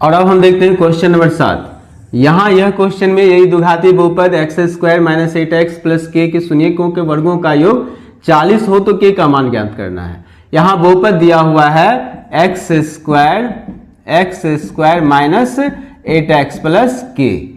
और अब हम देखते हैं क्वेश्चन नंबर 7। यहाँ यह क्वेश्चन में यही द्विघाती बहुपद x square minus 8x plus के शून्यकों के वर्गों का योग 40 हो तो के का मान ज्ञात करना है। यहाँ बहुपद दिया हुआ है x square minus 8x plus के,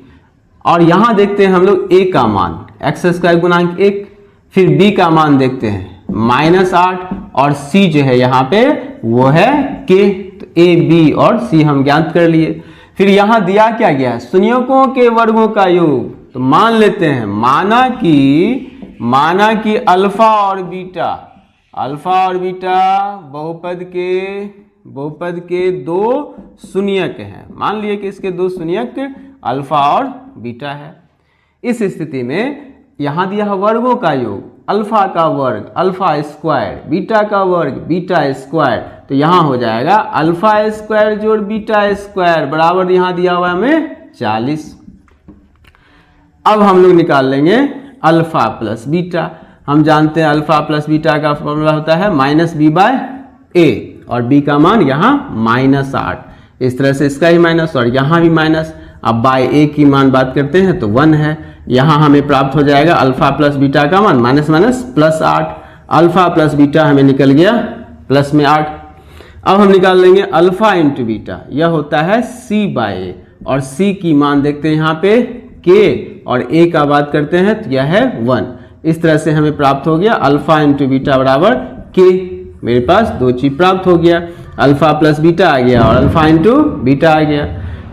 और यहाँ देखते हैं हम लोग a का मान एक्स स्क्वायर गुणांक 1, फिर b का मान देखते हैं -8, और c जो है यहाँ पे वो है k। तो a b और c हम ज्ञात कर लिए। फिर यहाँ दिया क्या गया है, शून्यकों के वर्गों का योग। तो मान लेते हैं, माना कि अल्फा और बीटा बहुपद के दो शून्यक हैं। मान लिए कि इसके दो शून्यक अल्फा और बीटा है। इस स्थिति में यहाँ दिया है वर्गों का योग, अल्फा का वर्ग अल्फा स्क्वायर, बीटा का वर्ग बीटा स्क्वायर। तो यहाँ हो जाएगा अल्फा स्क्वायर जोड़ बीटा स्क्वायर बराबर यहाँ दिया हुआ है हमें 40। अब हम लोग निकाल लेंगे अल्फा प्लस बीटा। हम जानते हैं अल्फा प्लस बीटा का फॉर्मूला होता है -b/a, और b का मान यहाँ -8। इस तरह से इसका ही माइनस और यहाँ भी माइनस। अब बाय a की मान बात करते हैं तो 1 है। यहाँ हमें प्राप्त हो जाएगा अल्फा प्लस बीटा का मान -+8। अल्फा प्लस बीटा हमें निकल गया प्लस में 8। अब हम निकाल लेंगे अल्फा इंटू बीटा, यह होता है c/a, और c की मान देखते हैं यहाँ पे k, और a का बात करते हैं तो यह है 1। इस तरह से हमें प्राप्त हो गया अल्फा इंटू बीटा बराबर k। मेरे पास दो चीज प्राप्त हो गया, अल्फा प्लस बीटा आ गया और अल्फा इंटू बीटा आ गया।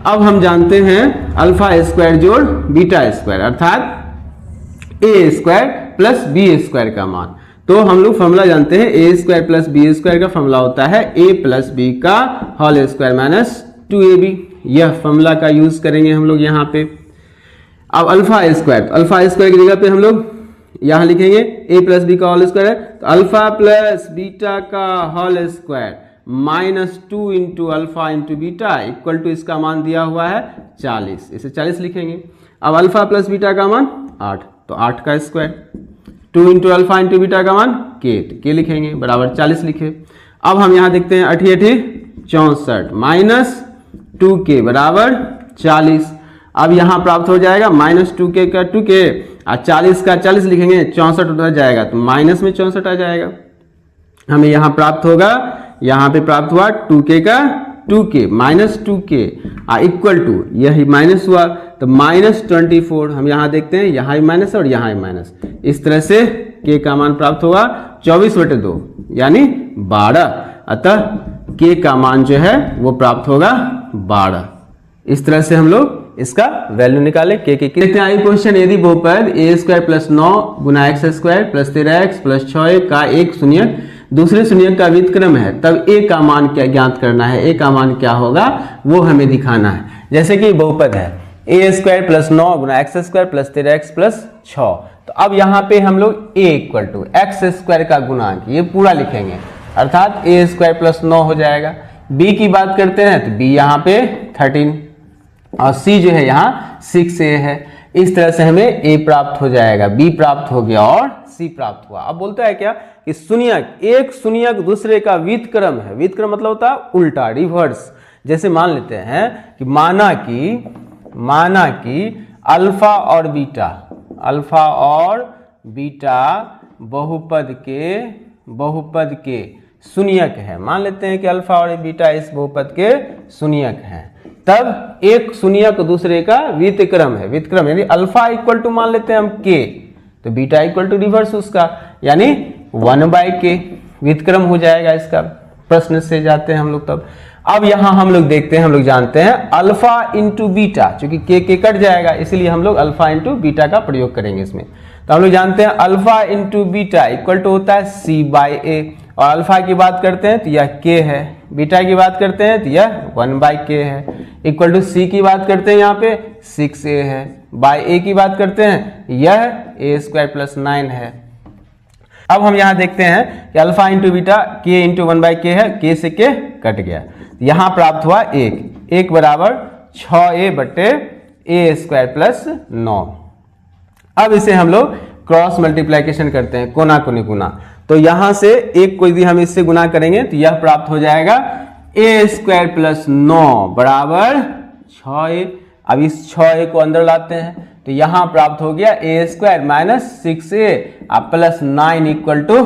अब हम जानते हैं अल्फा स्क्वायर जोड़ बीटा स्क्वायर अर्थात a square plus b square का मान। तो हम लोग फॉर्मूला जानते हैं a square plus b square का फॉर्मूला होता है a प्लस b का होल स्क्वायर माइनस 2ab। यह फॉर्मूला का यूज करेंगे हम लोग यहाँ पे। अब अल्फा स्क्वायर की जगह पे हम लोग यहाँ लिखेंगे a प्लस बी का होल स्क्वायर है, तो अल्फा प्लस बीटा का whole square -2 into alpha into beta equal to इसका मान दिया हुआ है 40। इसे 40 लिखेंगे। अब अल्फा प्लस बीटा का मान 8, तो 8 का square, 2 into alpha into beta का मान k, तो k लिखेंगे बराबर 40 लिखे। अब हम यहाँ देखते हैं 8 64 -2k बराबर 40। अब यहाँ प्राप्त हो जाएगा -2k का 2k और 40 का 40 लिखेंगे, 64 उधर जाएगा तो माइनस में 64 आ जाएगा। हमें यहाँ प्राप्त होगा, यहाँ पे प्राप्त हुआ 2k का 2k -2k इक्वल टू यही माइनस हुआ तो -24। हम यहाँ देखते हैं यहाँ भी माइनस और यहाँ भी माइनस। इस तरह से k का मान प्राप्त होगा 24/2 यानी 12। अतः k का मान जो है वो प्राप्त होगा 12। इस तरह से हम लोग इसका वैल्यू निकाले k की। देखते हैं क्वेश्चन, यदि बहुपद a स्क्वायर प्लस 9 गुना x square plus 13x plus 6a का एक शून्यक दूसरे शून्यक का व्युत्क्रम है, तब a का मान क्या ज्ञात करना है। a का मान क्या होगा वो हमें दिखाना है। जैसे कि बहुपद है a स्क्वायर प्लस 9 गुना x square plus 13x plus 6, तो अब यहाँ पे हम लोग a equal to x square का गुणांक ये पूरा लिखेंगे अर्थात a स्क्वायर प्लस 9 हो जाएगा। b की बात करते हैं तो b यहाँ पे 13 और c जो है यहाँ 6a है। इस तरह से हमें a प्राप्त हो जाएगा, b प्राप्त हो गया और c प्राप्त हुआ। अब बोलता है क्या कि शून्यक, एक शून्यक दूसरे का व्युत्क्रम है। व्युत्क्रम मतलब होता है उल्टा, रिवर्स। जैसे मान लेते हैं कि माना कि अल्फा और बीटा बहुपद के शून्यक है। मान लेते हैं कि अल्फा और बीटा इस बहुपद के शून्यक हैं, तब एक शून्यक दूसरे का व्युत्क्रम है। व्युत्क्रम यानी अल्फा इक्वल टू मान लेते हैं हम k, तो बीटा इक्वल टू रिवर्स उसका यानी 1/k व्युत्क्रम हो जाएगा। इसका प्रश्न से जाते हैं हम लोग तब। अब यहाँ हम लोग देखते हैं, हम लोग जानते हैं अल्फा इंटू बीटा, चूंकि k कट जाएगा इसलिए हम लोग अल्फा इंटू बीटा का प्रयोग करेंगे इसमें। तो हम लोग जानते हैं alpha into beta equal to होता है c/a, और अल्फा की बात करते हैं तो यह k है, बीटा की बात करते हैं तो यह 1/k है, इक्वल टू c की बात करते हैं यहाँ पे 6a है, बाय a की बात करते हैं यह a स्क्वायर प्लस 9 है। अब हम यहाँ देखते हैं कि alpha into beta k into 1/k है, k से k कट गया, यहाँ प्राप्त हुआ 1 बराबर 6a/a स्क्वायर प्लस 9। अब इसे हम लोग क्रॉस मल्टीप्लिकेशन करते हैं, कोना कोनी गुना। तो यहाँ से एक को यदि हम इससे गुना करेंगे तो यह प्राप्त हो जाएगा ए स्क्वायर प्लस 9 बराबर 6a। अब इस 6a को अंदर लाते हैं तो यहां प्राप्त हो गया ए स्क्वायर माइनस 6a अब प्लस 9 इक्वल टू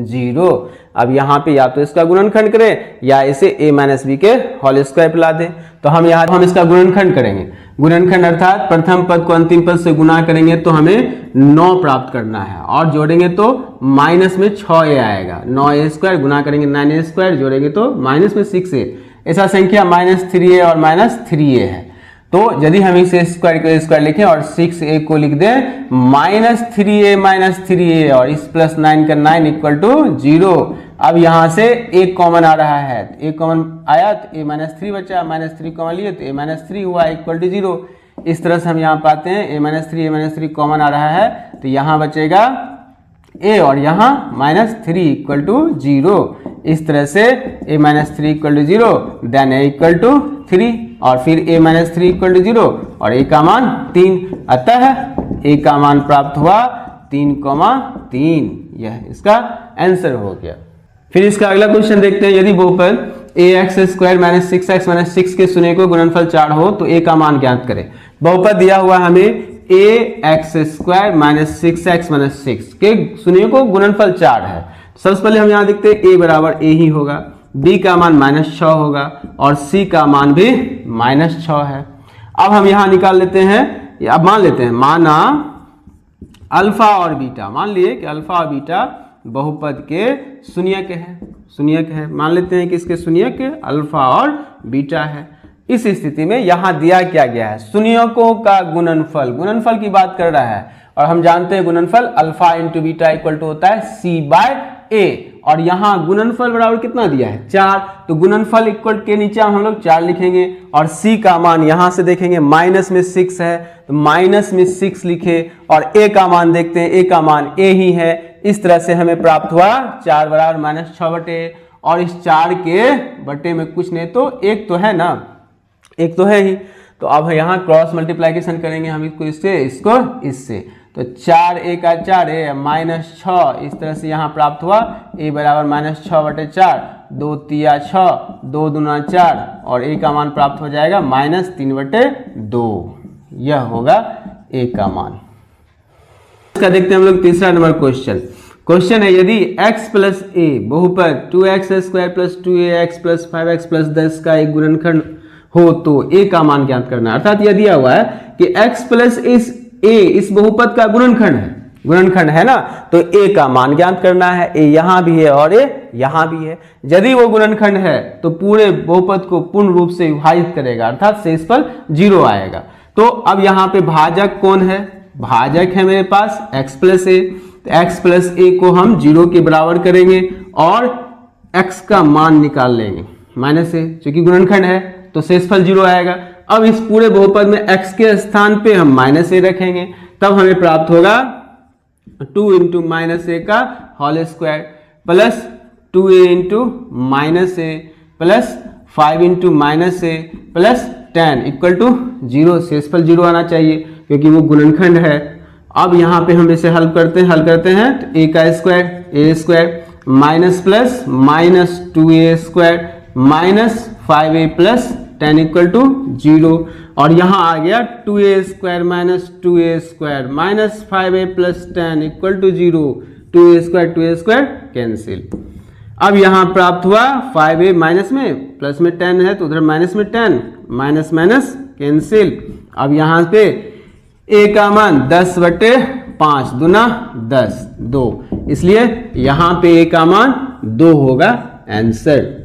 0। अब यहाँ पे या तो इसका गुणनखंड करें या इसे a माइनस बी के होल स्क्वायर पे ला दें। तो हम इसका गुणनखंड करेंगे। गुणनखंड अर्थात प्रथम पद को अंतिम पद से गुना करेंगे तो हमें 9 प्राप्त करना है और जोड़ेंगे तो माइनस में 6a आएगा। 9a स्क्वायर गुना करेंगे 9a स्क्वायर, जोड़ेंगे तो माइनस में 6a। ऐसा संख्या माइनस 3a और माइनस 3a है। तो यदि हम इस स्क्वायर को स्क्वायर लिखें और 6a को लिख दें माइनस 3a और इस प्लस 9 का 9 इक्वल टू 0। अब यहां से एक कॉमन आ रहा है, एक कॉमन आया तो a माइनस 3 बचा, माइनस 3 कॉमन लिए तो a माइनस 3 हुआ इक्वल टू 0। इस तरह से हम यहाँ पाते हैं a माइनस 3 कॉमन आ रहा है तो यहाँ बचेगा a और यहाँ माइनस 3 इक्वल टू 0। इस तरह से a minus 3 equal to 0 then a equal to 3 और फिर a माइनस 3 इक्वल टू 0 और a का मान 3। अतः a का मान प्राप्त हुआ 3,3। यह इसका आंसर हो गया। फिर इसका अगला क्वेश्चन देखते हैं। यदि बहुपद ax square minus 6x minus 6 के शून्य को गुणनफल 4 हो तो a का मान ज्ञात करें। बहुपद दिया हुआ हमें ax square minus 6x minus 6 के शून्य को गुणनफल 4 है। सबसे पहले हम यहाँ देखते हैं a बराबर a ही होगा, b का मान माइनस 6 होगा और c का मान भी माइनस 6 है। अब हम यहाँ निकाल लेते हैं, अब मान लेते हैं, माना अल्फा और बीटा, मान लिए कि अल्फा और बीटा बहुपद के शून्यक है। मान लेते हैं कि इसके शून्यक अल्फा और बीटा है। इस स्थिति में यहाँ दिया क्या गया है, शून्यकों का गुणनफल की बात कर रहा है और हम जानते हैं गुणनफल alpha into beta equal to होता है c बाय a और यहाँ गुणनफल बराबर कितना दिया है 4। तो गुणनफल इक्वल के नीचे हम लोग 4 लिखेंगे और c का मान यहाँ से देखेंगे माइनस में 6 है तो माइनस में 6 लिखे और a का मान देखते हैं, a का मान a ही है। इस तरह से हमें प्राप्त हुआ 4 बराबर माइनस 6 बटे और इस 4 के बटे में कुछ नहीं तो एक तो है ना, एक तो है ही। तो अब यहाँ क्रॉस मल्टीप्लाइकेशन करेंगे हम इसको इससे तो 4 a का 4a माइनस 6। इस तरह से यहाँ प्राप्त हुआ a बराबर माइनस 6 बटे 4, 2 तिया 6, 2 दूना 4 और a का मान प्राप्त हो जाएगा माइनस 3 बटे 2। यह होगा a का मान। इसका देखते हैं हम लोग तीसरा नंबर क्वेश्चन है यदि x प्लस a बहुपद 2x square plus 2ax plus 5x plus 10 का एक गुणनखंड हो तो a का मान ज्ञात करना है। अर्थात यह दिया हुआ है कि x प्लस a इस बहुपद का गुणनखंड है ना, तो a का मान ज्ञात करना है। a यहाँ भी है और a यहाँ भी है। यदि वो गुणनखंड है तो पूरे बहुपद को पूर्ण रूप से विभाजित करेगा अर्थात शेषफल 0 आएगा। तो अब यहाँ पे भाजक कौन है, भाजक है मेरे पास x प्लस a। तो x प्लस a को हम 0 के बराबर करेंगे और x का मान निकाल लेंगे माइनस a, क्योंकि गुणनखंड है तो शेषफल 0 आएगा। अब इस पूरे बहुपद में x के स्थान पे हम माइनस a रखेंगे, तब हमें प्राप्त होगा 2 इंटू माइनस a का whole square plus 2a into minus a plus 5 into minus a plus 10 equal to 0। शेषफल 0 आना चाहिए क्योंकि वो गुणनखंड है। अब यहाँ पे हम इसे हल करते हैं तो a का square minus plus minus 2a square minus 5a plus 10 equal to 0 और यहाँ आ गया 2a square minus 2a square minus 5a plus 10 equal to 0। 2a square cancel. अब यहाँ प्राप्त हुआ 5a माइनस में प्लस में 10 है तो उधर माइनस में 10, माइनस माइनस कैंसिल। अब यहाँ पे a का मान 10 बटे 5 दूना 10 2, इसलिए यहाँ पे a का मान 2 होगा आंसर।